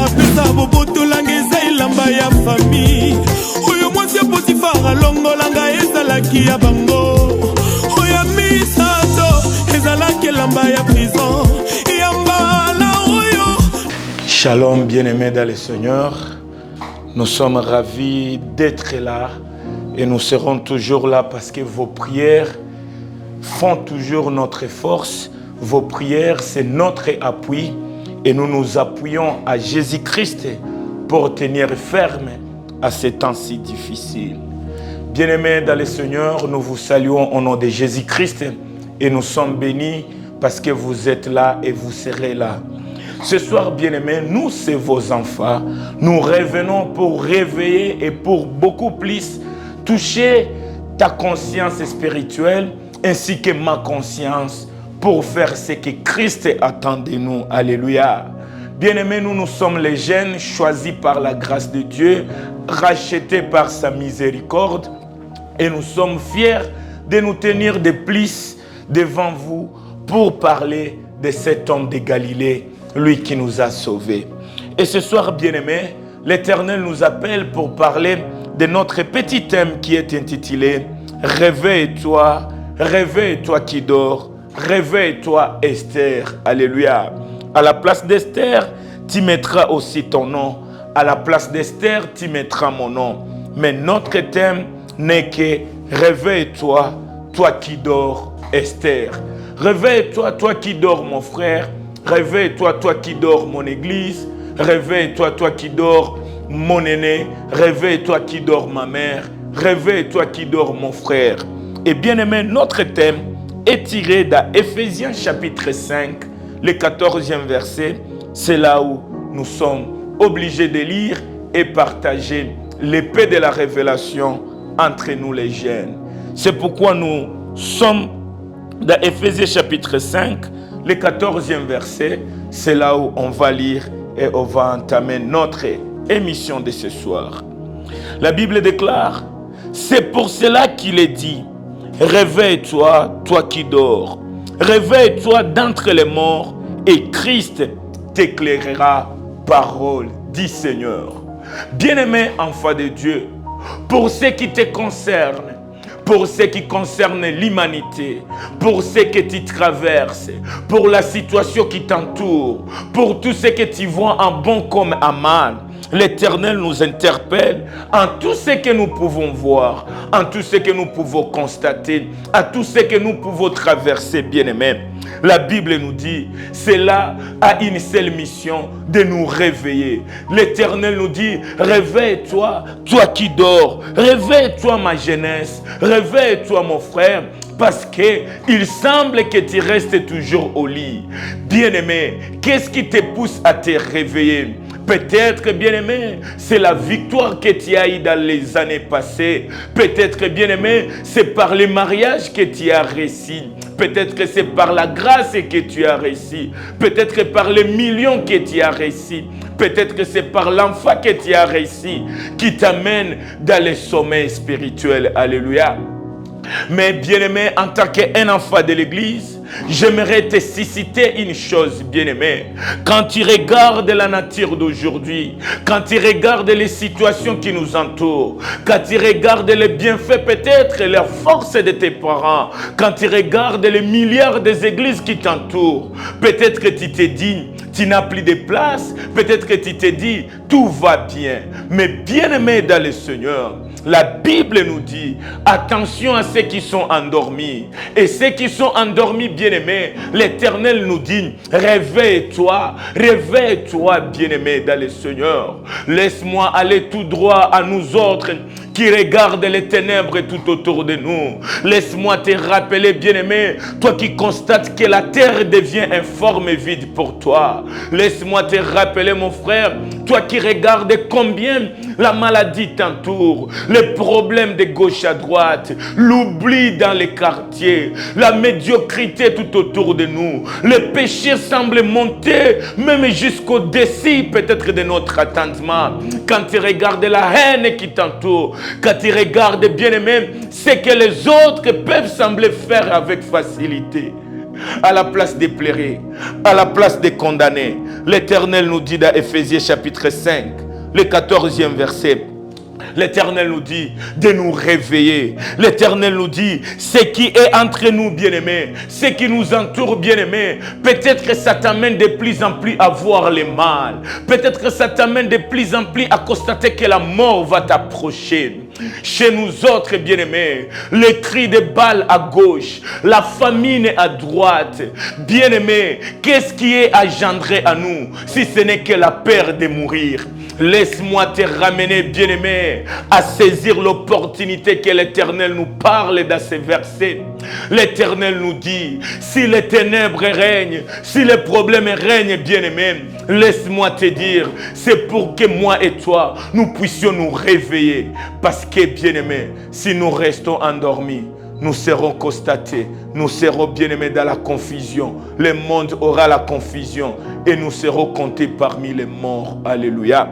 pesa boboto langa eza elamba ya famille. Oyo mwasi Potifara longolanga ezalaki ya bango. Oyo misato ezalaki elamba ya prison. Yambala oyo. Shalom bien-aimés dans le Seigneur. Nous sommes ravis d'être là et nous serons toujours là parce que vos prières font toujours notre force. Vos prières, c'est notre appui et nous nous appuyons à Jésus-Christ pour tenir ferme à ces temps si difficiles. Bien-aimés dans le Seigneur, nous vous saluons au nom de Jésus-Christ et nous sommes bénis parce que vous êtes là et vous serez là. Ce soir, bien-aimés, nous, c'est vos enfants. Nous revenons pour réveiller et pour beaucoup plus toucher ta conscience spirituelle ainsi que ma conscience pour faire ce que Christ attend de nous. Alléluia. Bien-aimés, nous sommes les jeunes choisis par la grâce de Dieu, rachetés par sa miséricorde et nous sommes fiers de nous tenir de plus devant vous pour parler de cet homme de Galilée, lui qui nous a sauvés. Et ce soir, bien-aimés, l'Éternel nous appelle pour parler de notre petit thème qui est intitulé « Réveille-toi, réveille-toi qui dors, réveille-toi Esther ». Alléluia. À la place d'Esther, tu mettras aussi ton nom. À la place d'Esther, tu mettras mon nom. Mais notre thème n'est que « Réveille-toi, toi qui dors Esther ». Réveille-toi, toi qui dors mon frère. Réveille-toi, toi qui dors mon église. Réveille-toi, toi qui dors mon aîné. Réveille-toi qui dors ma mère. Réveille-toi qui dors mon frère. Et bien aimé, notre thème est tiré d'Éphésiens chapitre 5, le 14e verset. C'est là où nous sommes obligés de lire et partager l'épée de la révélation entre nous les jeunes. C'est pourquoi nous sommes dans Éphésiens chapitre 5, le 14e verset, c'est là où on va lire et on va entamer notre émission de ce soir. La Bible déclare, c'est pour cela qu'il est dit, réveille-toi, toi qui dors, réveille-toi d'entre les morts et Christ t'éclairera, parole du Seigneur. Bien-aimé enfant de Dieu, pour ce qui te concerne, pour ce qui concerne l'humanité, pour ce que tu traverses, pour la situation qui t'entoure, pour tout ce que tu vois en bon comme en mal, l'Éternel nous interpelle en tout ce que nous pouvons voir, en tout ce que nous pouvons constater, à tout ce que nous pouvons traverser, bien-aimés. La Bible nous dit, cela a une seule mission, de nous réveiller. L'Éternel nous dit, réveille-toi, toi qui dors, réveille-toi ma jeunesse, réveille-toi mon frère, parce qu'il semble que tu restes toujours au lit. Bien-aimé, qu'est-ce qui te pousse à te réveiller? Peut-être, bien-aimé, c'est la victoire que tu as eue dans les années passées. Peut-être, bien-aimé, c'est par le mariage que tu as réussi. Peut-être que c'est par la grâce que tu as réussi. Peut-être que par les millions que tu as réussi. Peut-être que c'est par l'enfant que tu as réussi qui t'amène dans le sommeil spirituel. Alléluia. Mais bien-aimé, en tant qu'un enfant de l'Église, j'aimerais te susciter une chose, bien-aimé. Quand tu regardes la nature d'aujourd'hui, quand tu regardes les situations qui nous entourent, quand tu regardes les bienfaits, peut-être la force de tes parents, quand tu regardes les milliards des églises qui t'entourent, peut-être que tu te dis, tu n'as plus de place, peut-être que tu te dis, tout va bien. Mais bien-aimé dans le Seigneur, la Bible nous dit, attention à ceux qui sont endormis. Et ceux qui sont endormis, bien-aimés, l'Éternel nous dit, réveille-toi, réveille-toi, bien-aimé dans le Seigneur. Laisse-moi aller tout droit à nous autres qui regardent les ténèbres tout autour de nous. Laisse-moi te rappeler, bien-aimé, toi qui constates que la terre devient informe et vide pour toi. Laisse-moi te rappeler, mon frère, toi qui regardes combien la maladie t'entoure, les problèmes de gauche à droite, l'oubli dans les quartiers, la médiocrité tout autour de nous. Le péché semble monter même jusqu'au-dessus peut-être de notre attendement. Quand tu regardes la haine qui t'entoure, quand tu regardes, bien-aimé, ce que les autres peuvent sembler faire avec facilité. à la place de pleurer, à la place de condamner. L'Éternel nous dit dans Éphésiens chapitre 5, le 14e verset, l'Éternel nous dit de nous réveiller. L'Éternel nous dit ce qui est entre nous, bien-aimés, ce qui nous entoure, bien-aimés. Peut-être que ça t'amène de plus en plus à voir le mal. Peut-être que ça t'amène de plus en plus à constater que la mort va t'approcher. Chez nous autres, bien-aimés, les cris de balles à gauche, la famine à droite. Bien-aimés, qu'est-ce qui est engendré à nous si ce n'est que la peur de mourir? Laisse-moi te ramener, bien-aimé, à saisir l'opportunité que l'Éternel nous parle dans ces versets. L'Éternel nous dit, si les ténèbres règnent, si les problèmes règnent, bien-aimé, laisse-moi te dire, c'est pour que moi et toi, nous puissions nous réveiller. Parce que, bien-aimé, si nous restons endormis, nous serons constatés, nous serons bien-aimés dans la confusion. Le monde aura la confusion et nous serons comptés parmi les morts. Alléluia.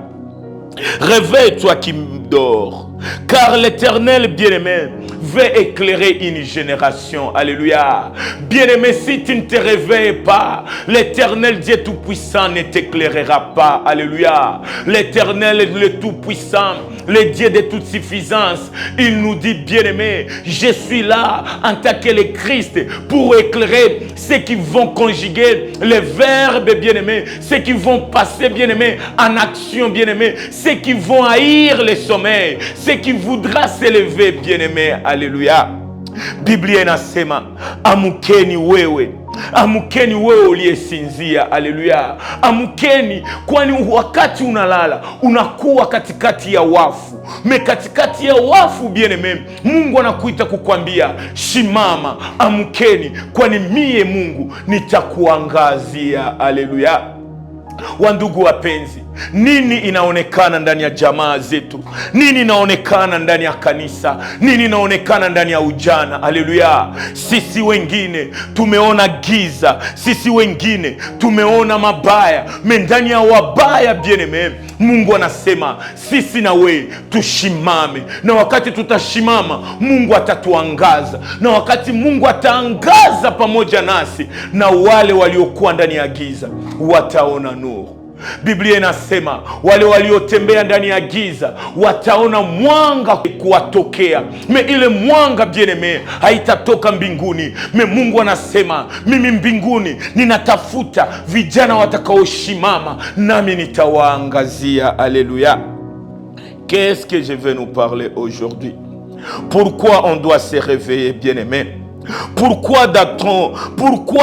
Réveille-toi qui dors, car l'Éternel, bien-aimé, veut éclairer une génération. Alléluia. Bien-aimé, si tu ne te réveilles pas, l'Éternel Dieu Tout-Puissant ne t'éclairera pas. Alléluia. L'Éternel, le Tout-Puissant, le Dieu de toute suffisance, il nous dit, bien-aimé, je suis là en tant que le Christ pour éclairer ceux qui vont conjuguer les verbes, bien-aimé, ceux qui vont passer, bien-aimé, en action, bien-aimé, ceux qui vont haïr le sommeil, ceux qui voudra s'élever, bien-aimé. Alléluia. Biblia inasema amukeni wewe, amukeni wewe uliyesinzia. Alléluia. Amukeni, kwani wakati unalala unakuwa katikati ya wafu. Me katikati ya wafu, bien-aimé, Mungu anakuita kukwambia shimama, amukeni, kwani mie Mungu nitakuangazia. Alléluia. Wandugu wapenzi, nini inaonekana ndani ya jamaa zetu? Nini inaonekana ndani ya kanisa? Nini inaonekana ndani ya ujana? Haleluya. Sisi wengine tumeona giza, sisi wengine tumeona mabaya. Ndani ya wabaya, bien-aimé, Mungu anasema sisi na we tushimame, na wakati tutashimama Mungu atatuangaza, na wakati Mungu ataangaza pamoja nasi, na wale waliokuwa ndani ya giza wataona nuru. Biblia inasema wale waliotembea ndani ya giza wataona mwanga kuwatokea. Ile mwanga, bien-aimé, haitatoka mbinguni. Mungu anasema mimi mbinguni ninatafuta vijana watakaoshimama, nami nitawaangazia. Alléluia. Qu'est-ce que je vais nous parler aujourd'hui? Pourquoi on doit se réveiller, bien-aimé? Pourquoi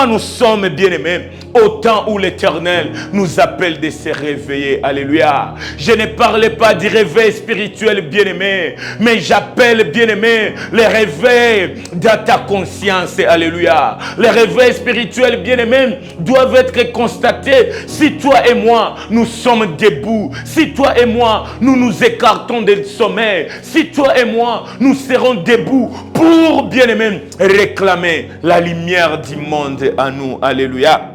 nous sommes, bien-aimés, au temps où l'Éternel nous appelle de se réveiller? Alléluia. Je ne parlais pas du réveil spirituel, bien-aimé, mais j'appelle, bien-aimé, le réveil dans ta conscience. Alléluia. Les réveils spirituels, bien-aimés, doivent être constatés si toi et moi nous sommes debout, si toi et moi nous nous écartons du sommeil, si toi et moi nous serons debout pour, bien-aimé, réclamer la lumière du monde à nous. Alléluia.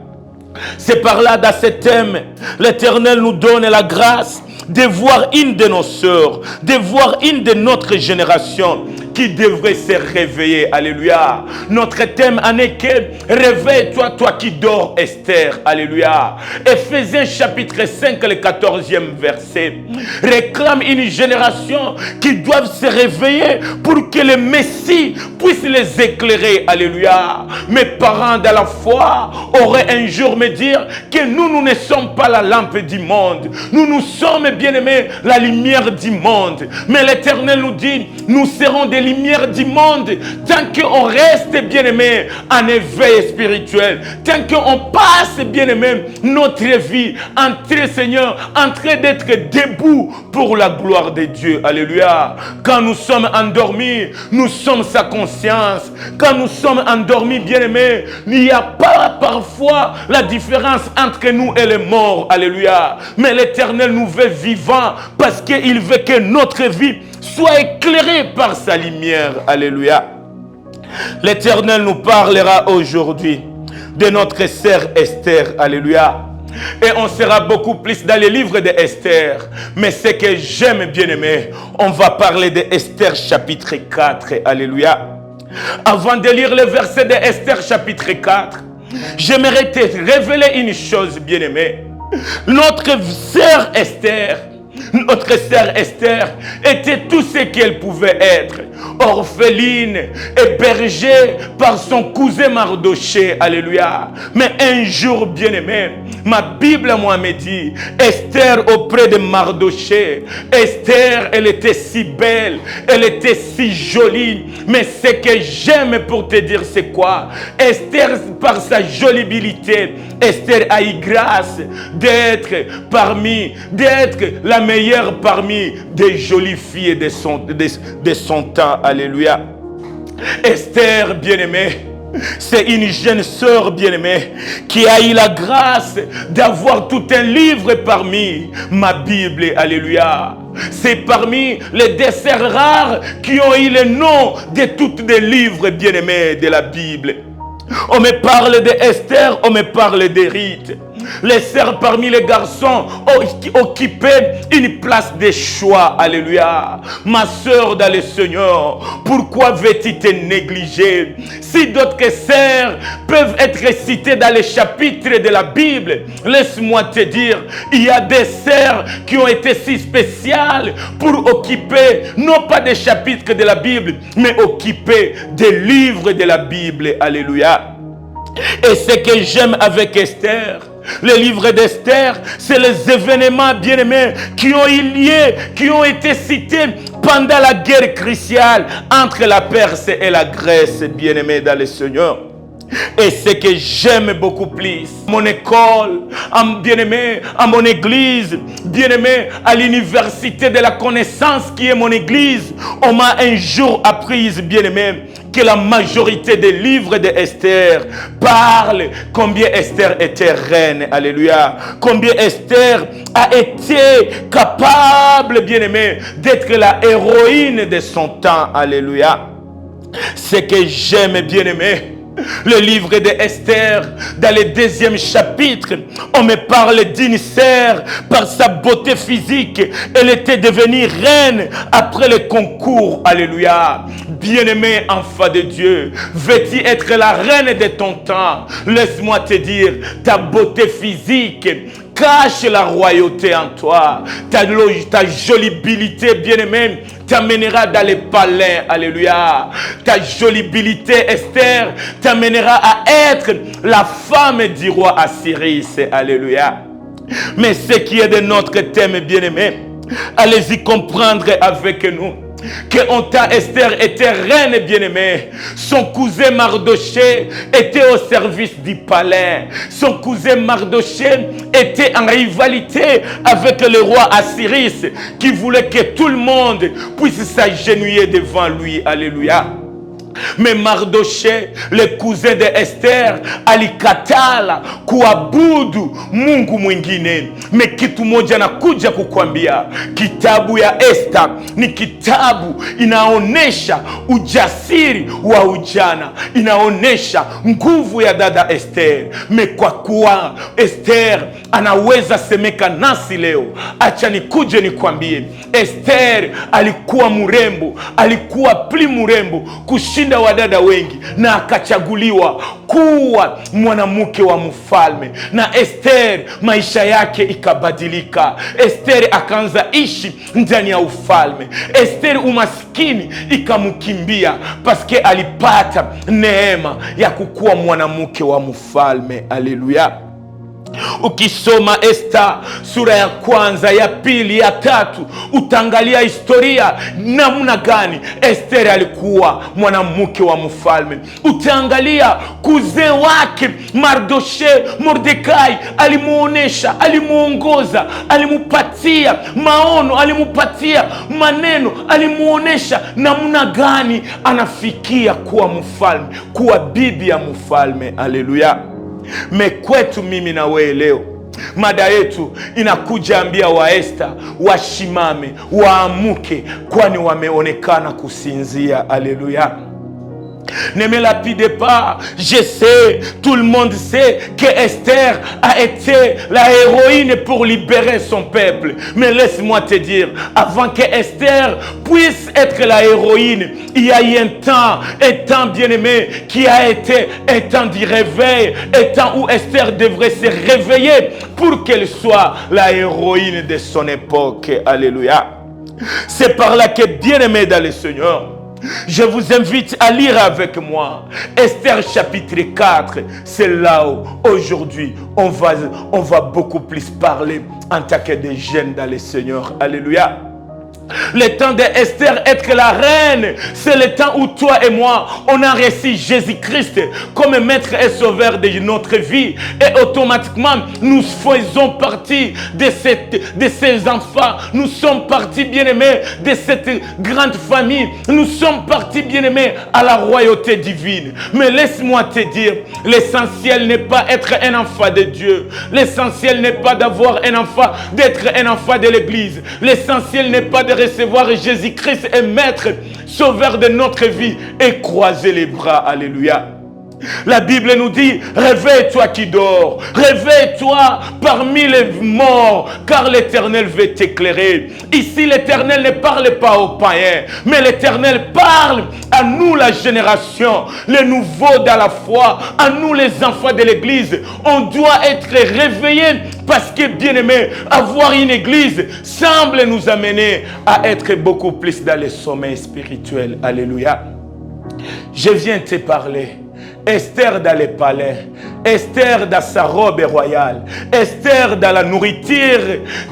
C'est par là, dans ce thème, l'Éternel nous donne la grâce de voir une de nos sœurs, de voir une de notre génération qui devrait se réveiller. Alléluia. Notre thème en est que réveille-toi, toi qui dors, Esther. Alléluia. Éphésiens chapitre 5, le 14e verset réclame une génération qui doit se réveiller pour que le Messie puisse les éclairer. Alléluia. Mes parents dans la foi auraient un jour me dire que nous ne sommes pas la lampe du monde. Nous sommes, bien-aimés, la lumière du monde. Mais l'Éternel nous dit, nous serons des lumières du monde tant qu'on reste, bien-aimés, en éveil spirituel. Tant qu'on passe, bien-aimés, notre vie entre, Seigneur, en train d'être debout pour la gloire de Dieu. Alléluia. Quand nous sommes endormis, nous sommes sa conscience. Quand nous sommes endormis, bien-aimés, il n'y a pas parfois la différence entre nous et les morts. Alléluia. Mais l'Éternel nous veut vivants parce qu'il veut que notre vie soit éclairée par sa lumière. Alléluia. L'Éternel nous parlera aujourd'hui de notre sœur Esther. Alléluia. Et on sera beaucoup plus dans les livres de Esther. Mais ce que j'aime, bien-aimé, on va parler de Esther chapitre 4. Alléluia. Avant de lire le verset de Esther chapitre 4, j'aimerais te révéler une chose, bien-aimé. Notre sœur Esther était tout ce qu'elle pouvait être. Orpheline, hébergée par son cousin Mardoché. Alléluia. Mais un jour, bien-aimé, ma Bible, moi, me dit, Esther auprès de Mardoché. Esther, elle était si belle, elle était si jolie. Mais ce que j'aime pour te dire, c'est quoi? Esther, par sa jolibilité, Esther a eu grâce d'être la meilleure parmi des jolies filles de son temps. Alléluia. Esther, bien-aimée, c'est une jeune sœur bien-aimée qui a eu la grâce d'avoir tout un livre parmi ma Bible. Alléluia. C'est parmi les desserts rares qui ont eu le nom de tous les livres bien-aimés de la Bible. On me parle d'Esther, on me parle d'Érite. Les sœurs parmi les garçons occupaient une place de choix. Alléluia. Ma sœur dans le Seigneur, pourquoi veux-tu te négliger? Si d'autres sœurs peuvent être citées dans les chapitres de la Bible, laisse-moi te dire, il y a des sœurs qui ont été si spéciales pour occuper, non pas des chapitres de la Bible, mais occuper des livres de la Bible. Alléluia. Et ce que j'aime avec Esther, le livre d'Esther, c'est les événements bien-aimés qui ont été cités pendant la guerre cruciale entre la Perse et la Grèce, bien-aimés dans le Seigneur. Et ce que j'aime beaucoup plus, mon école, bien-aimé, à mon église, bien-aimé, à l'université de la connaissance qui est mon église, on m'a un jour appris, bien-aimé, que la majorité des livres d'Esther parlent combien Esther était reine. Alléluia. Combien Esther a été capable, bien-aimé, d'être la héroïne de son temps. Alléluia. Ce que j'aime, bien-aimé, le livre d'Esther, dans le 2e chapitre, on me parle d'une sœur, par sa beauté physique, elle était devenue reine après le concours. Alléluia. Bien-aimé enfant de Dieu, veux-tu être la reine de ton temps? Laisse-moi te dire, ta beauté physique cache la royauté en toi. Ta jolibilité, bien-aimé, t'amènera dans les palais. Alléluia. Ta jolibilité, Esther, t'amènera à être la femme du roi Assyrus. Alléluia. Mais ce qui est de notre thème, bien-aimé, allez-y comprendre avec nous que Esther était reine bien-aimée. Son cousin Mardoché était au service du palais. Son cousin Mardoché était en rivalité avec le roi Assyrus qui voulait que tout le monde puisse s'agenouiller devant lui. Alléluia. Mais Mardoché, le cousin de Esther, alikatala kuabudu Mungu mwingine. Me kitu moja nakuja kukwambia, kitabu ya Esther ni kitabu inaonesha ujasiri wa ujana, inaonesha nguvu ya dada Esther. Me kwa kuwa Esther anaweza semeka nasi leo, acha nikuje nikwambie, Esther alikuwa mrembo, alikuwa pli mrembo kushinda wadada wengi, na akachaguliwa kuwa mwanamke wa mfalme. Na Esther maisha yake ikabadilika. Esther akaanza ishi ndani ya ufalme. Esther umaskini ikamkimbia paske alipata neema ya kukuwa mwanamke wa mfalme. Haleluya. Ukisoma Esther sura ya kwanza, ya pili, ya tatu, utangalia historia namna gani Esther alikuwa mwanamke wa mfalme. Utaangalia kuzee wake Mordekai alimuonesha, alimuongoza, alimupatia maono, alimupatia maneno, alimuonesha namna gani anafikia kuwa mfalme, kuwa bibi ya mfalme. Haleluya. Mekwetu mimi na wewe leo, mada yetu inakuja ambia wa Esther washimame, waamuke, kwani wameonekana kusinzia. Haleluya. Ne me lapidez pas. Je sais, tout le monde sait que Esther a été la héroïne pour libérer son peuple. Mais laisse-moi te dire, avant que Esther puisse être la héroïne, il y a eu un temps bien-aimé, qui a été un temps du réveil, un temps où Esther devrait se réveiller pour qu'elle soit la héroïne de son époque. Alléluia. C'est par là que, bien-aimé dans le Seigneur, je vous invite à lire avec moi Esther chapitre 4. C'est là où aujourd'hui on va beaucoup plus parler en tant que des jeunes dans le Seigneur. Alléluia. Le temps d'Esther être la reine, c'est le temps où toi et moi, on a reçu Jésus-Christ comme maître et sauveur de notre vie. Et automatiquement, nous faisons partie de ces enfants. Nous sommes partis, bien-aimés, de cette grande famille. Nous sommes partis, bien-aimés, à la royauté divine. Mais laisse-moi te dire, l'essentiel n'est pas être un enfant de Dieu. L'essentiel n'est pas d'avoir un enfant, d'être un enfant de l'Église. L'essentiel n'est pas de recevoir Jésus-Christ et maître, sauveur de notre vie et croiser les bras. Alléluia. La Bible nous dit, réveille-toi qui dors, réveille-toi parmi les morts, car l'Éternel veut t'éclairer. Ici, l'Éternel ne parle pas aux païens, mais l'Éternel parle à nous, la génération, les nouveaux dans la foi, à nous, les enfants de l'Église. On doit être réveillés parce que, bien aimé, avoir une Église semble nous amener à être beaucoup plus dans le sommeil spirituel. Alléluia. Je viens te parler. Esther dans les palais, Esther dans sa robe royale, Esther dans la nourriture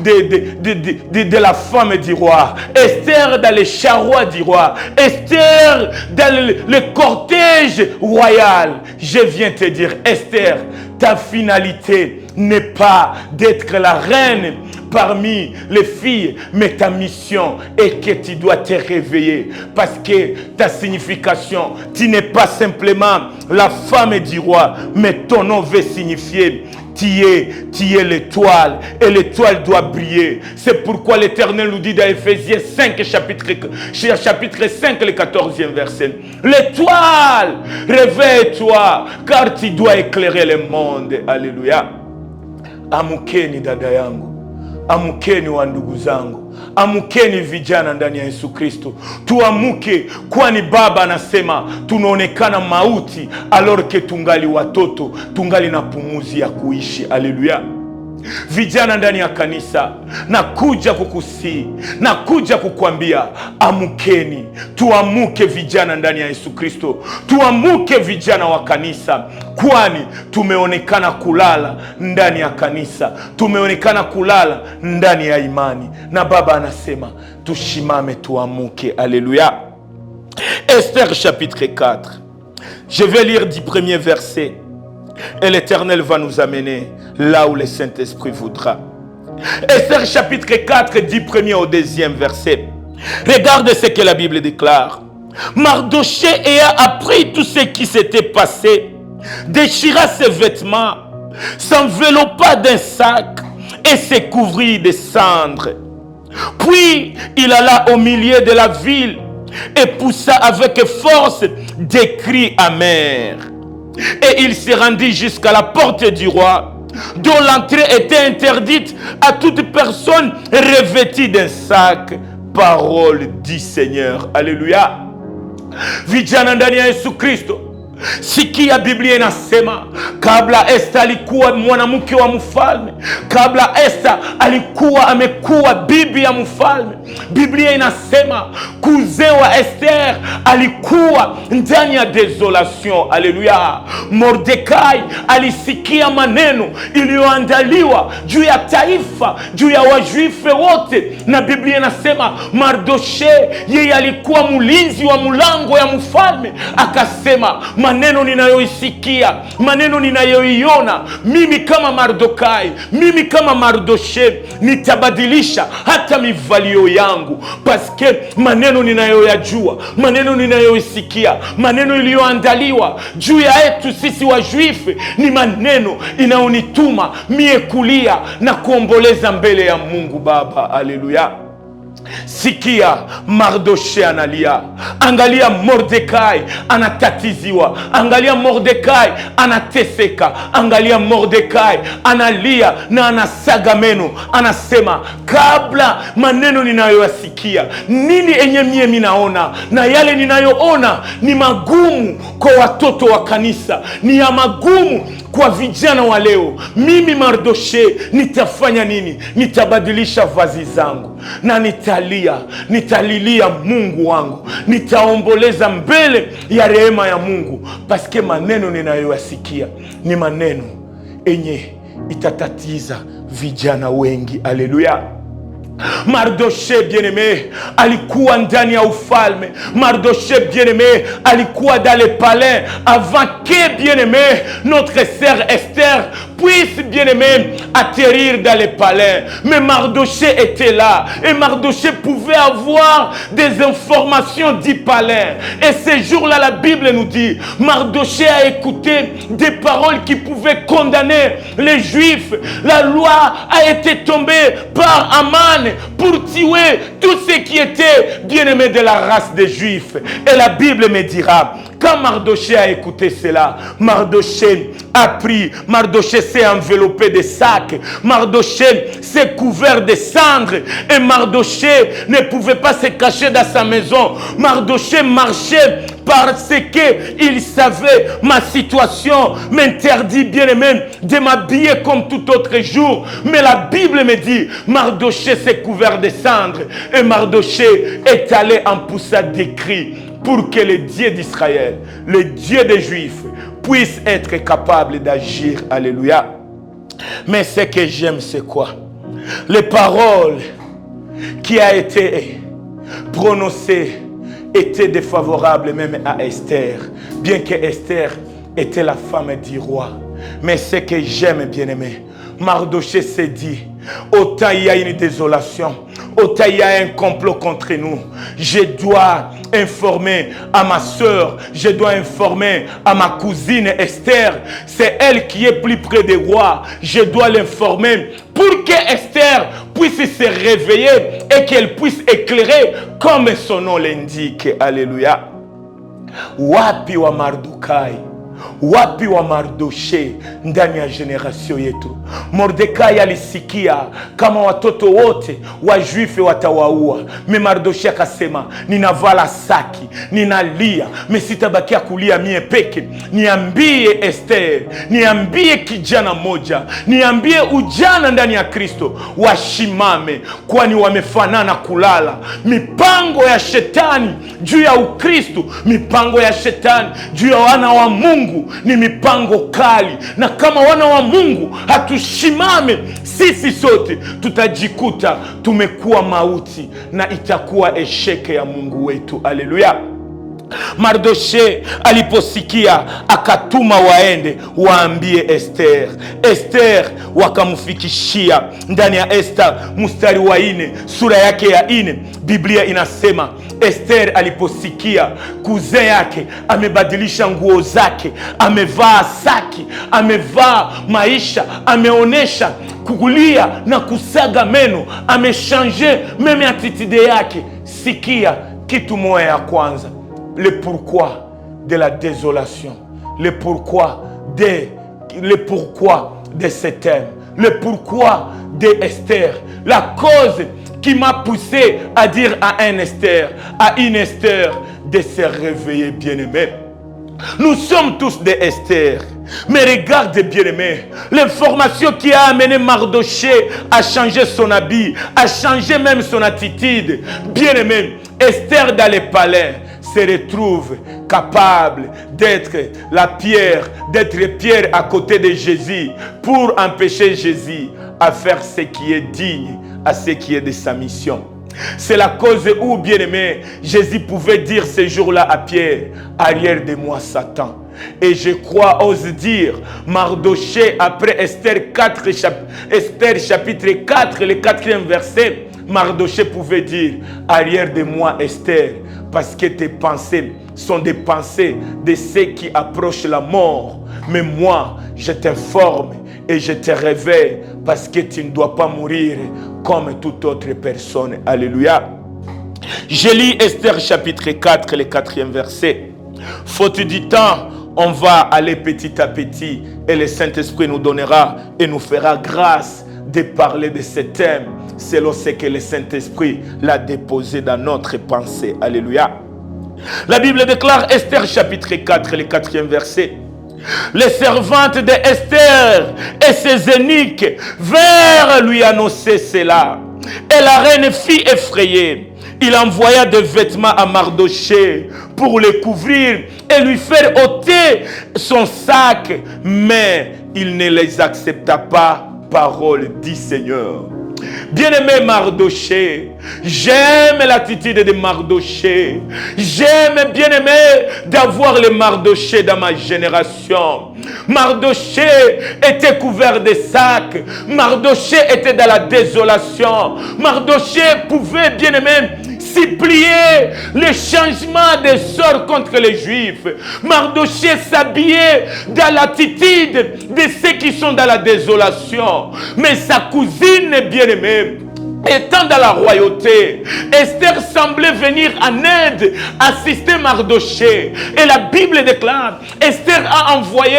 de la femme du roi, Esther dans les charrois du roi, Esther dans le cortège royal. Je viens te dire, Esther, ta finalité n'est pas d'être la reine parmi les filles, mais ta mission est que tu dois te réveiller, parce que ta signification, tu n'es pas simplement la femme du roi, mais ton nom veut signifier tu es l'étoile, et l'étoile doit briller. C'est pourquoi l'Éternel nous dit dans Ephésiens 5, chapitre 5, le 14e verset. L'étoile, réveille-toi, car tu dois éclairer le monde. Alléluia. Amukeni dada yangu, amukeni wa ndugu zangu, amukeni vijana ndani ya Yesu Kristo. Tuamuke, kwani Baba anasema tunaonekana mauti alors que tungali watoto, tungali na pumuzi ya kuishi. Haleluya. Vijana ndani ya kanisa, nakuja kukusii, nakuja kukwambia, amukeni. Tuamuke vijana ndani ya Yesu Kristo, tuamuke vijana wa kanisa, kwani tumeonekana kulala ndani ya kanisa, tumeonekana kulala ndani ya imani, na Baba anasema tushimame, tuamuke. Alléluia. Esther chapitre 4. Je vais lire du premier verset. Et l'Éternel va nous amener là où le Saint-Esprit voudra. Esther chapitre 4, du premier au deuxième verset. Regarde ce que la Bible déclare. Mardoché ayant appris tout ce qui s'était passé, déchira ses vêtements, s'enveloppa d'un sac et se couvrit de cendres. Puis il alla au milieu de la ville et poussa avec force des cris amers. Et il se rendit jusqu'à la porte du roi, dont l'entrée était interdite à toute personne revêtue d'un sac. Parole du Seigneur. Alléluia. Vijana ndani ya Yesu Kristo, sikia Biblia inasema, kabla Esther alikuwa mwanamke wa mfalme, kabla Esther alikuwa amekuwa bibi ya mfalme. Biblia inasema kuzee wa Esther alikuwa ndani ya desolation. Haleluya. Mordekai alisikia maneno iliyoandaliwa juu ya taifa, juu ya wajuife wote, na Biblia inasema Mardoche yeye alikuwa mlinzi wa mlango ya mfalme. Akasema, maneno ninayoisikia, maneno ninayoiona, mimi kama Mardokai, mimi kama Mardoche, nitabadilisha hata mivalio yangu, paske maneno ninayoyajua, maneno ninayoisikia, maneno iliyoandaliwa juu ya yetu sisi wajuife, ni maneno inayonituma mie kulia na kuomboleza mbele ya Mungu Baba. Haleluya. Sikia, Mardoche analia. Angalia Mordekai anatatiziwa. Angalia Mordekai anateseka. Angalia Mordekai analia na anasaga meno. Anasema, kabla maneno ninayoyasikia, nini enye mie minaona? Na yale ninayoona ni magumu kwa watoto wa kanisa, ni ya magumu kwa vijana wa leo. Mimi Mardoche nitafanya nini? Nitabadilisha vazi zangu na nitalilia Mungu wangu, nitaomboleza mbele ya rehema ya Mungu, paske maneno ninayoyasikia ni maneno enye itatatiza vijana wengi. Haleluya. Mardoche bien-aimé alikuwa ndani ya ufalme. Mardoche bien-aimé alikuwa dans le palais avant que bien-aimé notre sœur Esther puisse bien-aimé atterrir dans le palais. Mais Mardoche était là et Mardoche pouvait avoir des informations du palais. Et ce jour-là, la Bible nous dit, Mardoche a écouté des paroles qui pouvaient condamner les Juifs. La loi a été tombée par Aman pour tuer tout ce qui était bien-aimé de la race des Juifs. Et la Bible me dira, quand Mardoche a écouté cela, Mardoche a pris, Mardoche s'est enveloppé de sacs, Mardoche s'est couvert de cendres, et Mardoche ne pouvait pas se cacher dans sa maison. Mardoche marchait parce qu'il savait ma situation m'interdit bien-aimé de m'habiller comme tout autre jour. Mais la Bible me dit, Mardoche s'est couvert de cendres et Mardoche est allé en poussade des cris pour que le Dieu d'Israël, le Dieu des Juifs, puisse être capable d'agir. Alléluia. Mais ce que j'aime, c'est quoi? Les paroles qui a été prononcées était défavorable même à Esther, bien que Esther était la femme du roi. Mais ce que j'aime, bien-aimé, Mardoche s'est dit, autant il y a une désolation, autant il y a un complot contre nous, je dois informer à ma soeur, je dois informer à ma cousine Esther, c'est elle qui est plus près des rois, je dois l'informer pour que Esther puisse se réveiller et qu'elle puisse éclairer comme son nom l'indique. Alléluia. Wapi wa Mardokai, wapi wa Mardoche ndani ya generation yetu? Mordekai alisikia kama watoto wote wa Juife watawaua. Me Mardoche akasema, ninavala saki, ninalia, me sitabakia kulia mie peke. Niambie Esther, niambie kijana moja, niambie ujana ndani ya Kristo washimame, kwani wamefanana kulala. Mipango ya shetani juu ya Ukristo, mipango ya shetani juu ya wana wa Mungu ni mipango kali, na kama wana wa Mungu hatushimame, sisi sote tutajikuta tumekuwa mauti na itakuwa esheke ya Mungu wetu. Haleluya. Mardoche aliposikia akatuma waende waambie Esther. Esther wakamfikishia ndani ya Esther mstari wa 4 sura yake ya 4, Biblia inasema Esther aliposikia kuze yake amebadilisha nguo zake, amevaa saki, amevaa maisha, ameonesha kukulia na kusaga meno, amechange meme attitude yake. Sikia kitu moja ya kwanza, le pourquoi de la désolation, le pourquoi de ce thème, le pourquoi de Esther, la cause qui m'a poussé à dire à une Esther de se réveiller, bien-aimé. Nous sommes tous des Esther. Mais regarde, bien-aimé, l'information qui a amené Mardoche à changer son habit, à changer même son attitude. Bien-aimé, Esther dans le palais se retrouve capable d'être la pierre, d'être pierre à côté de Jésus pour empêcher Jésus à faire ce qui est digne, à ce qui est de sa mission. C'est la cause où, bien-aimé, Jésus pouvait dire ce jour-là à Pierre, arrière de moi Satan. Et je crois, ose dire, Mardoche, après Esther chapitre 4, le 4e verset, Mardoche pouvait dire, arrière de moi Esther, parce que tes pensées sont des pensées de ceux qui approchent la mort. Mais moi, je t'informe et je te réveille parce que tu ne dois pas mourir comme toute autre personne. Alléluia. Je lis Esther chapitre 4, le 4e verset. Faute du temps, on va aller petit à petit et le Saint-Esprit nous donnera et nous fera grâce de parler de ce thème selon ce que le Saint-Esprit l'a déposé dans notre pensée. Alléluia. La Bible déclare, Esther chapitre 4, le 4e verset. Les servantes d'Esther et ses eunuques vinrent lui annoncer cela. Et la reine fut effrayée. Il envoya des vêtements à Mardoché pour le couvrir et lui faire ôter son sac. Mais il ne les accepta pas. Parole du Seigneur. Bien-aimé Mardoché, j'aime l'attitude de Mardoché. J'aime, bien-aimé, d'avoir le Mardoché dans ma génération. Mardoché était couvert de sacs. Mardoché était dans la désolation. Mardoché pouvait, bien-aimé, supplier le changement des sorts contre les Juifs. Mardoché s'habillait dans l'attitude de ceux qui sont dans la désolation. Mais sa cousine bien-aimée, étant dans la royauté, Esther semblait venir en aide, assister Mardoché. Et la Bible déclare, Esther a envoyé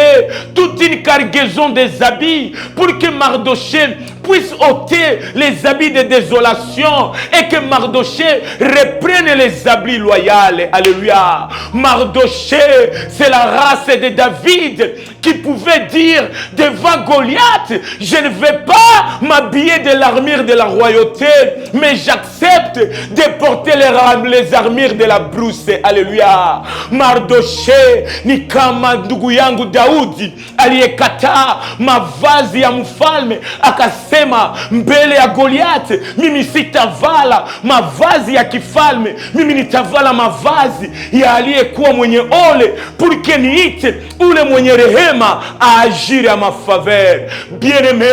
toute une cargaison des habits pour que Mardoché puisse ôter les habits de désolation et que Mardoché reprenne les habits loyaux. Alléluia. Mardoché, c'est la race de David qui pouvait dire devant Goliath, je ne vais pas m'habiller de l'armure de la royauté, mais j'accepte de porter les armures de la brousse. Alléluia. Mardoché ni kama ndugu yangu Daudi aliyekataa mavazi ya mfalme akasema mbele ya Goliath, mimi sitavala mavazi ya kifalme, mimi nitavala mavazi ya aliyekuwa mwenye ole, porque niite ule mwenye rehema aagir à ma faveur. Bien-aimé,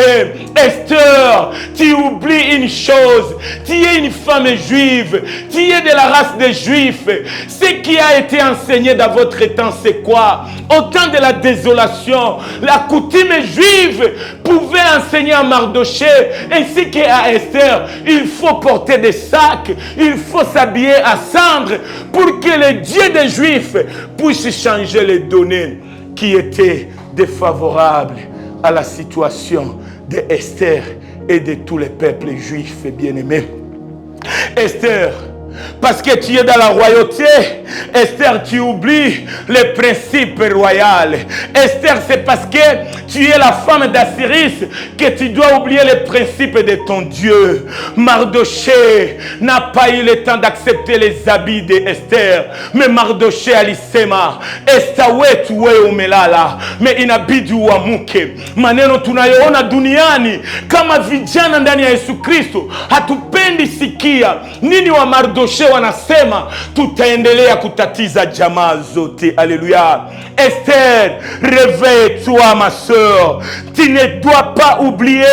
Esther, tu oublies une chose, tu es une femme juive, tu es de la race des Juifs. Ce qui a été enseigné dans votre temps, c'est quoi? Au temps de la désolation, la coutume juive pouvait enseigner à Mardoché ainsi qu'à Esther, il faut porter des sacs, il faut s'habiller à cendre pour que le Dieu des Juifs puisse changer les données qui étaient défavorables à la situation de Esther et de tous les peuples juifs bien-aimés. Esther, parce que tu es dans la royauté, Esther, tu oublies les principes royaux. Esther, c'est parce que tu es la femme d'Assiris que tu dois oublier les principes de ton Dieu. Mardoché n'a pas eu le temps d'accepter les habits d'Esther. Mais Mardoché alisema, Esther wetu wewe umelala, me inabidi uamuke. Maneno tunayoona duniani kama vijana ndani ya Yesu Kristo, hatupendi sikia nini wa Mardoché wanasema, tutaendelea kutatiza jamaa zote. Alléluia. Esther, réveille-toi ma soeur. Tu ne dois pas oublier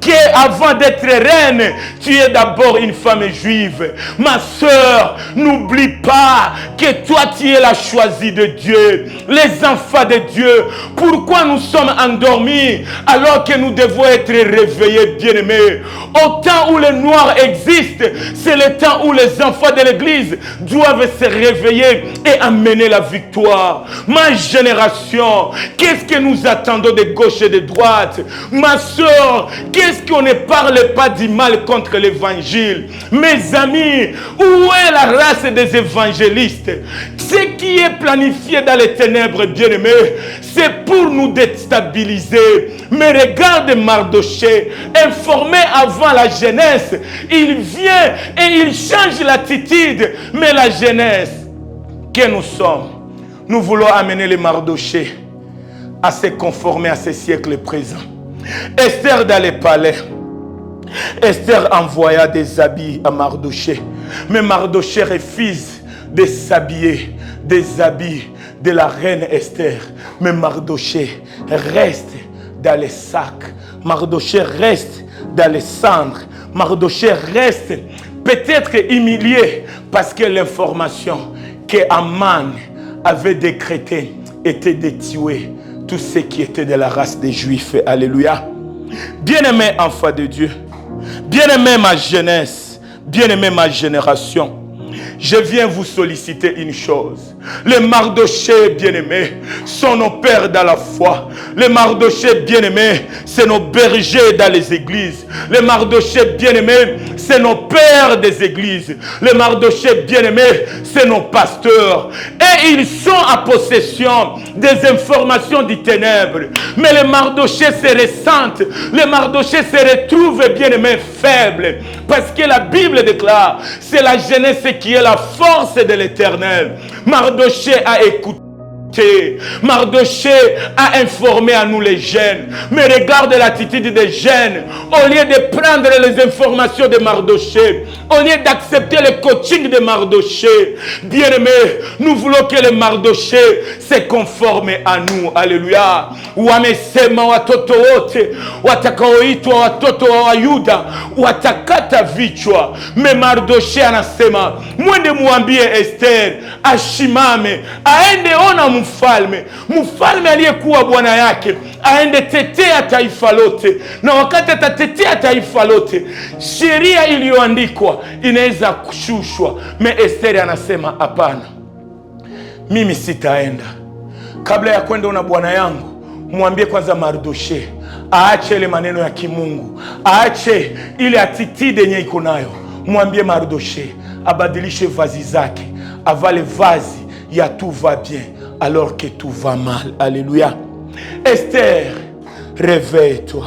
qu'avant d'être reine, tu es d'abord une femme juive. Ma soeur, n'oublie pas que toi tu es la choisie de Dieu, les enfants de Dieu. Pourquoi nous sommes endormis alors que nous devons être réveillés, bien-aimés? Au temps où le noir existe, c'est le temps où les enfants de l'église doivent se réveiller et amener la victoire. Ma génération, qu'est-ce que nous attendons de gauche et de droite? Ma soeur, qu'est-ce qu'on ne parle pas du mal contre l'évangile? Mes amis, où est la race des évangélistes? Ce qui est planifié dans les ténèbres, bien-aimés, c'est pour nous déstabiliser. Mais regarde Mardoché, informé avant la jeunesse, il vient et il change l'attitude. Mais la jeunesse que nous sommes, nous voulons amener les Mardoché à se conformer à ce siècle présent. Esther dans le palais. Esther envoya des habits à Mardoché. Mais Mardoché refuse de s'habiller des habits de la reine Esther. Mais Mardoché reste dans les sacs. Mardoché reste dans les cendres. Mardoché reste peut-être humilié parce que l'information que Aman avait décrétée était de tuer tous ceux qui étaient de la race des Juifs. Alléluia. Bien-aimé enfant de Dieu, bien-aimé ma jeunesse, bien-aimé ma génération, je viens vous solliciter une chose. Les Mardochées bien-aimés sont nos pères dans la foi. Les Mardochées bien-aimés, c'est nos bergers dans les églises. Les Mardochées bien-aimés, c'est nos pères des églises. Les Mardochées bien-aimés, c'est nos pasteurs. Et ils sont en possession des informations du ténèbre. Mais les Mardochées se ressentent. Les Mardochées se retrouvent bien-aimés faibles. Parce que la Bible déclare, c'est la jeunesse qui est la force de l'Éternel. Mardoché a écouté. Mardoché a informé à nous les jeunes. Mais regarde l'attitude des jeunes. Au lieu de prendre les informations de Mardoché, au lieu d'accepter le coaching de Mardoché, bien-aimés, nous voulons que le Mardoché se conforme à nous. Alléluia. Wamesema watoto wote watakaoitwa watoto wa Wayuda watakata vichwa. Mais Mardoché anasema, mwende muambie Esther ashimame, aende ona mfalme aliyekuwa bwana yake, aende tetea taifa lote. Na wakati atatetea taifa lote, sheria iliyoandikwa inaweza kushushwa. Me Esther anasema hapana, mimi sitaenda. Kabla ya kwenda na bwana yangu, mwambie kwanza Mardoché aache ile maneno ya kimungu, aache ile attitude yenye iko nayo. Mwambie Mardoché abadilishe vazi zake, avale vazi ya tout va bien alors que tout va mal. Alléluia. Esther, réveille-toi.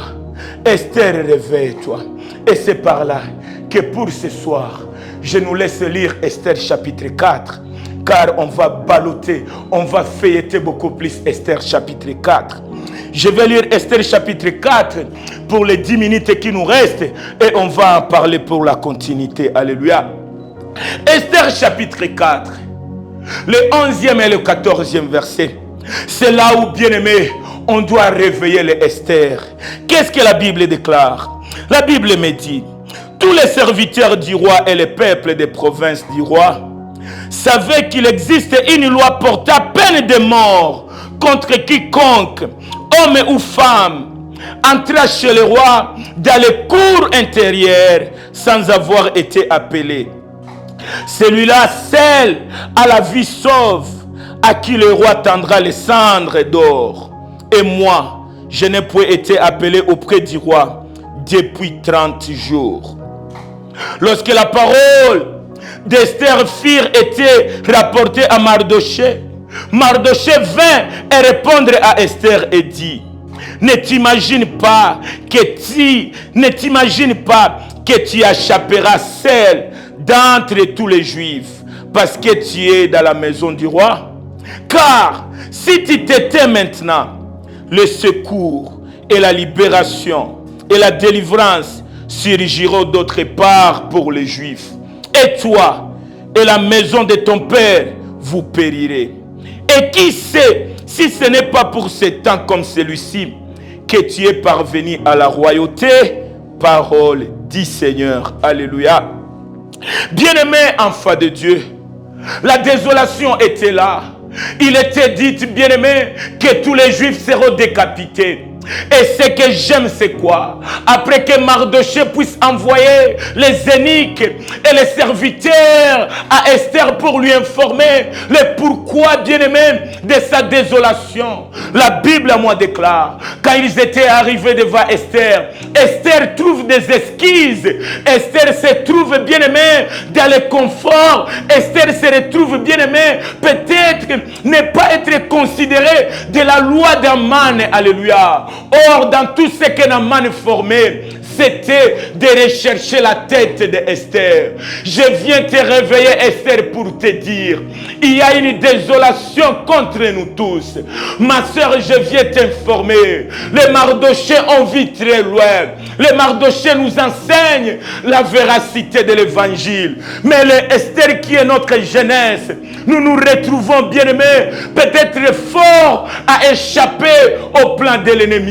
Esther, réveille-toi. Et c'est par là que pour ce soir, je nous laisse lire Esther chapitre 4. Car on va balloter, on va feuilleter beaucoup plus Esther chapitre 4. Je vais lire Esther chapitre 4 pour les 10 minutes qui nous restent. Et on va en parler pour la continuité. Alléluia. Esther chapitre 4. Le 11e et le 14e verset. C'est là où, bien-aimé, on doit réveiller les Esther. Qu'est-ce que la Bible déclare? La Bible me dit, tous les serviteurs du roi et les peuples des provinces du roi savaient qu'il existe une loi portant peine de mort contre quiconque, homme ou femme, entra chez le roi dans les cours intérieures sans avoir été appelé. Celui-là seul à la vie sauve, à qui le roi tendra les cendres d'or. Et moi, je n'ai point été appelé auprès du roi depuis 30 jours. Lorsque la parole d'Esther fille était rapportée à Mardoché, Mardoché vint et répondre à Esther et dit, ne t'imagine pas que tu échapperas seul d'entre tous les Juifs, parce que tu es dans la maison du roi. Car si tu t'étais maintenant, le secours et la libération et la délivrance surgiront d'autre part pour les Juifs. Et toi et la maison de ton père, vous périrez. Et qui sait si ce n'est pas pour ce temps comme celui-ci que tu es parvenu à la royauté? Parole du Seigneur. Alléluia. Bien-aimés enfants de Dieu, la désolation était là. Il était dit, bien-aimés, que tous les Juifs seront décapités. Et ce que j'aime, c'est quoi? Après que Mardoché puisse envoyer les eunuques et les serviteurs à Esther pour lui informer le pourquoi, bien-aimé, de sa désolation. La Bible à moi déclare, quand ils étaient arrivés devant Esther, Esther trouve des excuses. Esther se trouve, bien-aimé, dans le confort. Esther se retrouve, bien-aimé, peut-être ne pas être considérée de la loi d'Aman. Alléluia. Or, dans tout ce que Naaman formait, c'était de rechercher la tête d'Esther. Je viens te réveiller, Esther, pour te dire, il y a une désolation contre nous tous. Ma soeur, je viens t'informer. Les Mardochées ont vu très loin. Les Mardochées nous enseignent la véracité de l'évangile. Mais les Esther qui est notre jeunesse, nous nous retrouvons, bien-aimés, peut-être forts à échapper au plan de l'ennemi.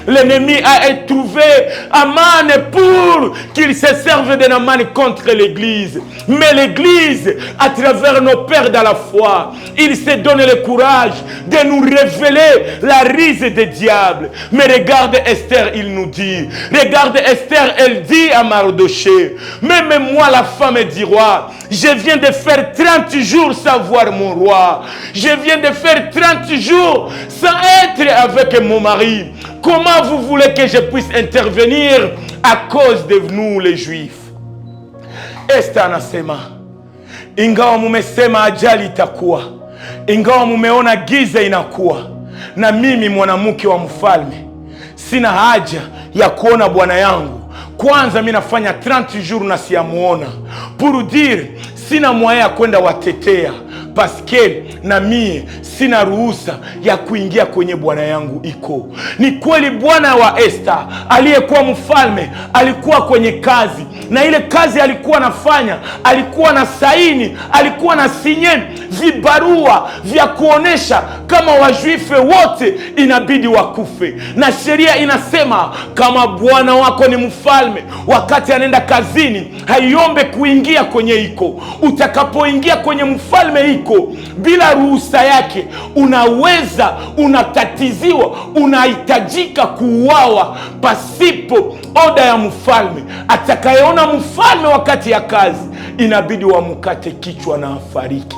L'ennemi a trouvé Aman pour qu'il se serve de Naaman contre l'église. Mais l'église, à travers nos pères dans la foi, il s'est donné le courage de nous révéler la ruse des diables. Mais regarde Esther, il nous dit, regarde Esther, elle dit à Mardoché, même moi la femme du roi, Je viens de faire 30 jours sans voir mon roi. Je viens de faire 30 jours sans être avec mon mari. Comment vous voulez que je puisse intervenir à cause de nous les Juifs? Esther anasema, ingawa mumesema ajali itakuwa, ingawa mumeona giza inakuwa, na mimi mwanamke wa mfalme sina haja ya kuona bwana yangu. Kwanza mimi nafanya 30 jours na siamuona. Pour dire, sina moya ya kwenda watetea. Paske na mie sina ruhusa ya kuingia kwenye bwana yangu iko. Ni kweli bwana wa Esther aliyekuwa mfalme alikuwa kwenye kazi, na ile kazi alikuwa anafanya, alikuwa na saini, alikuwa na sinye vibarua vya kuonesha kama wajuife wote inabidi wakufe. Na sheria inasema kama bwana wako ni mfalme, wakati anaenda kazini haiombe kuingia kwenye iko. Utakapoingia kwenye mfalme iko bila ruhusa yake, unatatiziwa, unahitajika kuuawa pasipo oda ya mfalme. Atakayeona mfalme wakati ya kazi inabidi wamukate kichwa na afariki.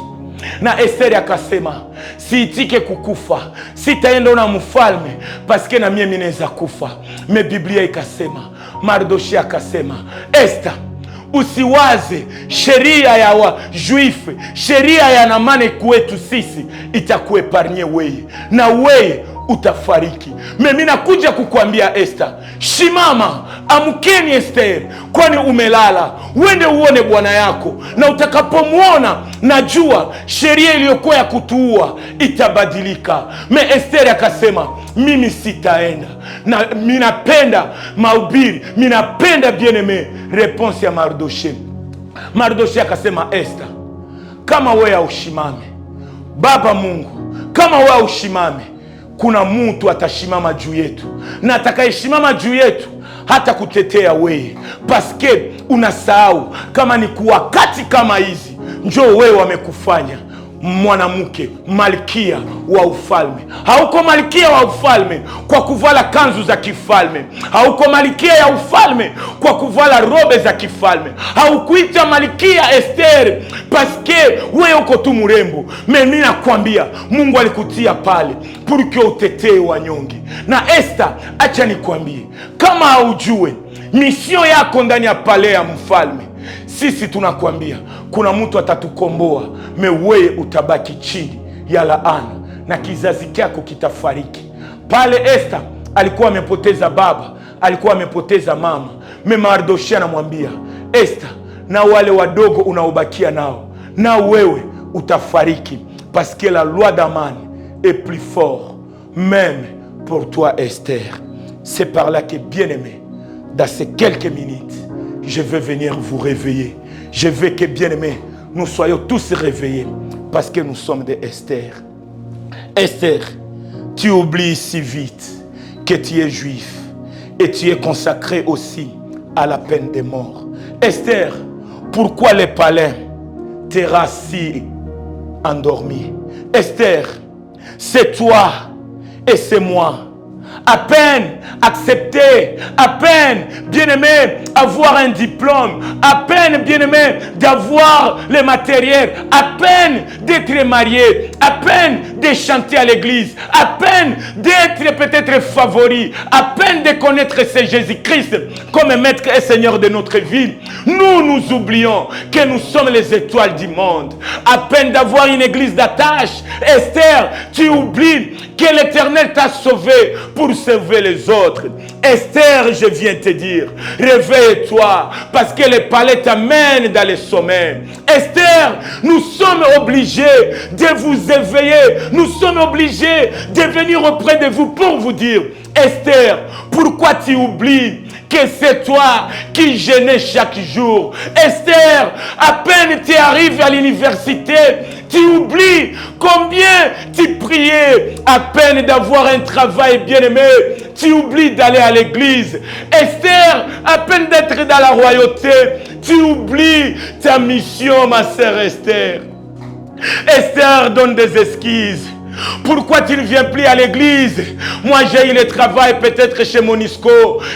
Na Esther akasema, siitike kukufa, sitaenda na mfalme paske na mie mineza kufa. Me Biblia ikasema, Mardochée akasema, Esther, usiwaze sheria ya Wajuife, sheria ya Namani kwetu sisi itakueparnye weye, na weye utafariki. Mimi nakuja kukuambia Esther, shimama, amkeni Esther, kwani umelala. Uende uone bwana yako, na utakapomuona najua sheria iliyokuwa ya kutuua itabadilika. Me Esther akasema, mimi sitaenda, na minapenda mahubiri, minapenda bien-aimé. Réponse ya Mardochée. Mardochée akasema, Esther, kama wewe ushimame, Baba Mungu, kama wewe ushimame, kuna mtu atashimama juu yetu, na atakayeshimama juu yetu hata kutetea wewe. Paske unasahau kama ni kuwakati kama hizi njoo wewe wamekufanya mwanamke malkia wa ufalme. Hauko malkia wa ufalme kwa kuvala kanzu za kifalme. Hauko malkia ya ufalme kwa kuvala robe za kifalme. Haukuita malkia Esther paske wewe uko tu mrembo. Mimi nakwambia Mungu alikutia pale pour que utetee wanyonge. Na Esther, acha nikwambie, kama haujue mission yako ndani ya pale ya mfalme, sisi tunakwambia kuna mtu atatukomboa, mewe utabaki chini ya laana na kizazi chako kitafariki. Pale Esther alikuwa amepoteza baba, alikuwa amepoteza mama. Mardochée anamwambia Esther, na wale wadogo unaobakia nao, na wewe utafariki, parce que la loi d'Aman est plus fort même pour toi Esther. C'est par là que, bien-aimé, dans ces quelques minutes, je vais venir vous réveiller. Je veux que, bien-aimés, nous soyons tous réveillés parce que nous sommes des Esther. Esther, tu oublies si vite que tu es juif et tu es consacré aussi à la peine de mort. Esther, pourquoi les palais te rassis endormi? Esther, c'est toi et c'est moi. À peine accepter, à peine, bien-aimé, avoir un diplôme, à peine, bien-aimé, d'avoir le matériel, à peine d'être marié, à peine de chanter à l'église, à peine d'être peut-être favori, à peine de connaître ce Jésus-Christ comme maître et Seigneur de notre vie, nous oublions que nous sommes les étoiles du monde. À peine d'avoir une église d'attache, Esther, tu oublies que l'Éternel t'a sauvé pour sauver les autres. Esther, je viens te dire, réveille-toi, parce que le palais t'amène dans les sommets. Esther, nous sommes obligés de vous éveiller. Nous sommes obligés de venir auprès de vous pour vous dire, Esther, pourquoi tu oublies que c'est toi qui jeûnais chaque jour? Esther, à peine tu arrives à l'université, tu oublies combien tu priais. À peine d'avoir un travail bien-aimé, tu oublies d'aller à l'église. Esther, à peine d'être dans la royauté, tu oublies ta mission, ma sœur Esther. Esther donne des excuses. Pourquoi tu ne viens plus à l'église? Moi, j'ai eu le travail peut-être chez Monisco.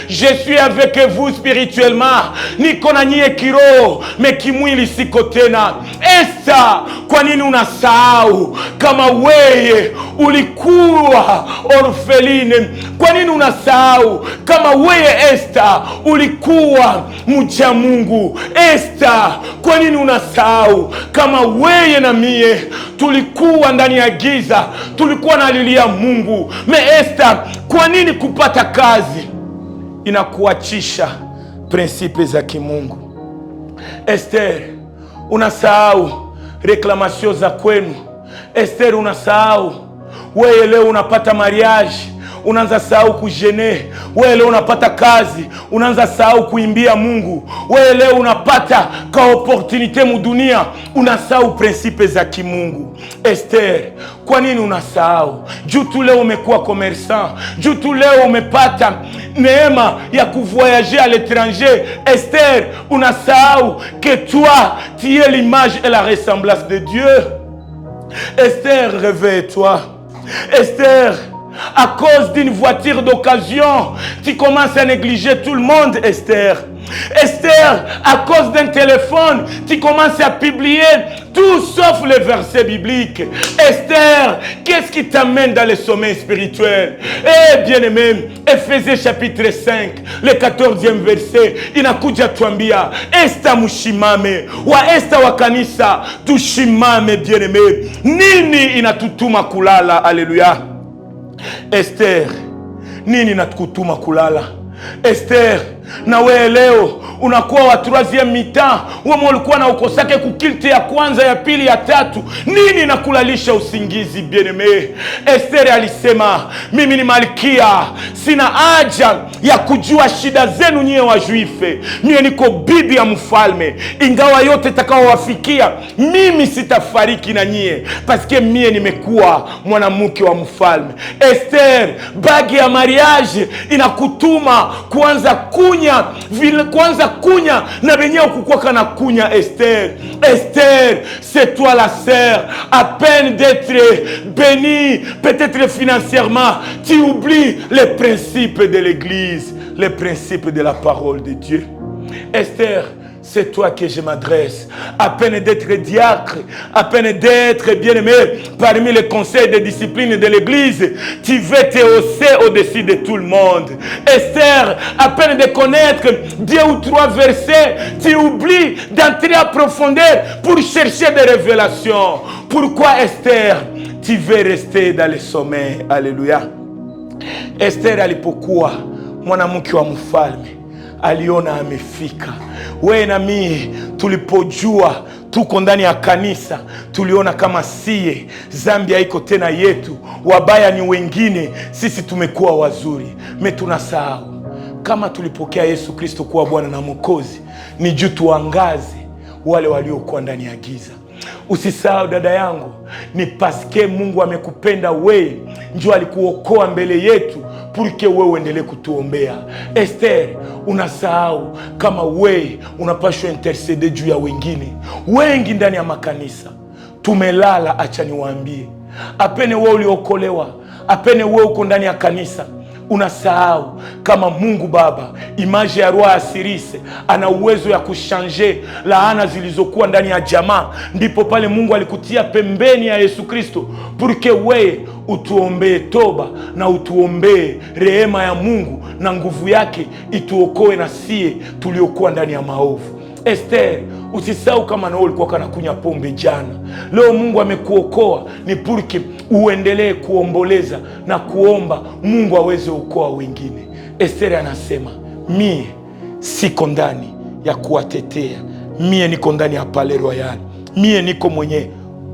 Je suis avec vous spirituellement. Nikona nie kiro, me kimwili siko tena. Esta, kwa nini unasahau kama wewe ulikuwa orfeline? Kwa nini unasahau kama wewe Esta ulikuwa mcha Mungu? Esta, kwa nini unasahau kama wewe na mie tulikuwa ndani ya giza, tulikuwa nalilia Mungu? Me Esta, kwa nini kupata kazi inakuachisha prinsipe za kimungu? Esther, unasahau reklamation za kwenu. Esther, unasahau wewe leo unapata mariage, unaanza sahau kujene. Wewe leo unapata kazi, unaanza sahau kuimbia Mungu. Wewe leo unapata ka opportunité mu dunia, unasahau principe za kimungu. Esther, kwa nini unasahau? Juu tu leo umekuwa commerçant, juu tu leo umepata neema ya kuvoyager à l'étranger. Esther, unasahau que toi tu es l'image et la ressemblance de Dieu. Esther, réveille-toi. Esther, à cause d'une voiture d'occasion, tu commences à négliger tout le monde, Esther. Esther, à cause d'un téléphone, tu commences à publier tout sauf les versets bibliques. Esther, qu'est-ce qui t'amène dans le sommeil spirituel? Eh bien aimé, Ephésiens chapitre 5, le 14e verset, inakuja tuambia, Esta mushimame, wa Esta wa kanisa, tushimame bien aimé. Nini inatutuma kulala? Alléluia. Esther, nini inakutuma kulala? Esther, na wewe leo unakuwa wa troisième mi-temps, wewe ulikuwa na ukosake kukilte ya kwanza, ya pili, ya tatu. Nini nakulalisha usingizi bien-aimé? Esther alisema, mimi ni malkia, sina haja ya kujua shida zenu nyie wa Juife. Mimi niko bibi ya mfalme, ingawa yote takaowafikia mimi sitafariki na nyie, paske mimi nimekuwa mwanamke wa mfalme. Esther, bagi ya mariage inakutuma kuanza kunya na benye ukukua kana kunya. Esther, Esther, c'est toi la sœur, à peine d'être bénie, peut-être financièrement, tu oublies les principes de l'église, les principes de la parole de Dieu. Esther, c'est toi que je m'adresse. À peine d'être diacre, à peine d'être bien-aimé parmi les conseils de discipline de l'église, tu veux te hausser au-dessus de tout le monde. Esther, à peine de connaître 2 ou 3 versets, tu oublies d'entrer à profondeur pour chercher des révélations. Pourquoi Esther, tu veux rester dans le sommeil? Alléluia. Esther alipokuwa mwanamke wa mfalme, aliona amefika. Wewe na mimi tulipojua tuko ndani ya kanisa, tuliona kama siye Zambia iko tena yetu, wabaya ni wengine, sisi tumekuwa wazuri. Tunasahau kama tulipokea Yesu Kristo kuwa Bwana na Mwokozi ni juu tuangaze wale waliokuwa ndani ya giza. Usisahau dada yangu, ni paske Mungu amekupenda wewe, njoo alikuokoa mbele yetu purike wewe uendelee kutuombea. Esther, unasahau kama wewe unapaswa intercede juu ya wengine. Wengi ndani ya makanisa tumelala. Acha niwaambie, apene wewe uliokolewa, apene wewe uko ndani ya kanisa, unasahau kama Mungu Baba, image ya roi Asirise, ana uwezo ya kushanje laana zilizokuwa ndani ya jamaa. Ndipo pale Mungu alikutia pembeni ya Yesu Kristo purike wewe utuombee toba na utuombee rehema ya Mungu na nguvu yake ituokoe na sie tuliokuwa ndani ya maovu. Esther, usisahau kama na ulikuwa kana kunya pombe jana. Leo Mungu amekuokoa, ni purike uendelee kuomboleza na kuomba Mungu aweze kuokoa wengine. Esther anasema, mie siko ndani ya kuwatetea, mie niko ndani ya Palais Royal, mie niko mwenye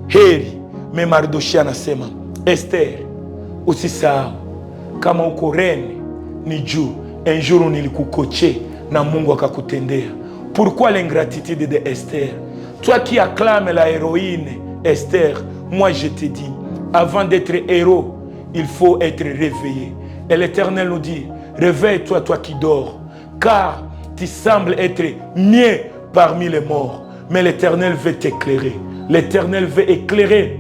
heri. Mardochée anasema, Esther, usisahau kama uko reine ni juu un jour nilikukoche na Mungu akakutendea. Pourquoi l'ingratitude de Esther? Toi qui acclames la héroïne Esther, moi je te dis, avant d'être héros, il faut être réveillé. Et l'Éternel nous dit, réveille-toi, toi qui dors, car tu sembles être mieux parmi les morts. Mais l'Éternel veut t'éclairer. L'Éternel veut éclairer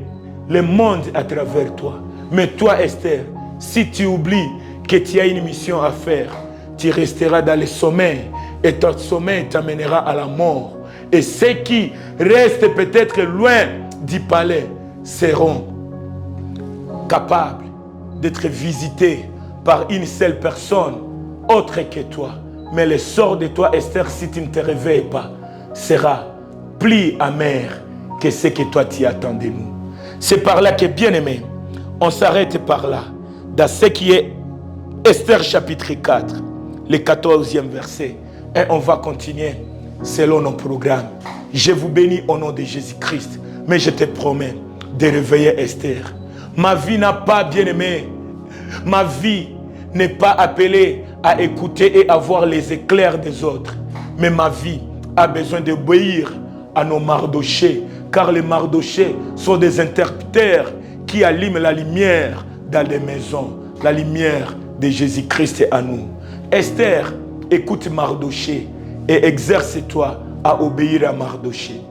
le monde à travers toi. Mais toi, Esther, si tu oublies que tu as une mission à faire, tu resteras dans le sommeil et ton sommeil t'amènera à la mort. Et ceux qui restent peut-être loin du palais seront capables d'être visités par une seule personne autre que toi. Mais le sort de toi, Esther, si tu ne te réveilles pas, sera plus amer que ce que toi tu attends de nous. C'est par là que, bien aimé, on s'arrête par là, dans ce qui est Esther chapitre 4, le 14e verset. Et on va continuer selon nos programmes. Je vous bénis au nom de Jésus-Christ, mais je te promets de réveiller Esther. Ma vie n'a pas, bien aimé, ma vie n'est pas appelée à écouter et à voir les éclairs des autres, mais ma vie a besoin d'obéir à nos Mardochés, car les Mardochés sont des interprètes qui allument la lumière dans les maisons, la lumière de Jésus-Christ à nous. Esther, écoute Mardoché et exerce-toi à obéir à Mardoché.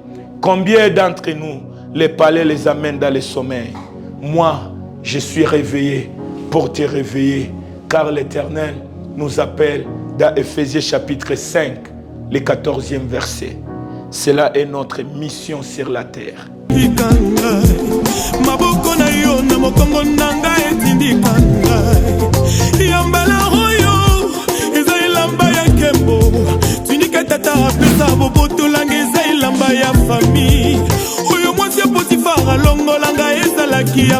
Combien d'entre nous, les palais les amènent dans le sommeil? Moi, je suis réveillé pour te réveiller, car l'Éternel nous appelle dans Éphésiens chapitre 5, le 14e verset. Cela est notre mission sur la terre.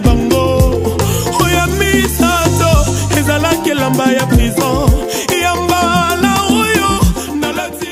Bango, oya misato, ezalaki lamba ya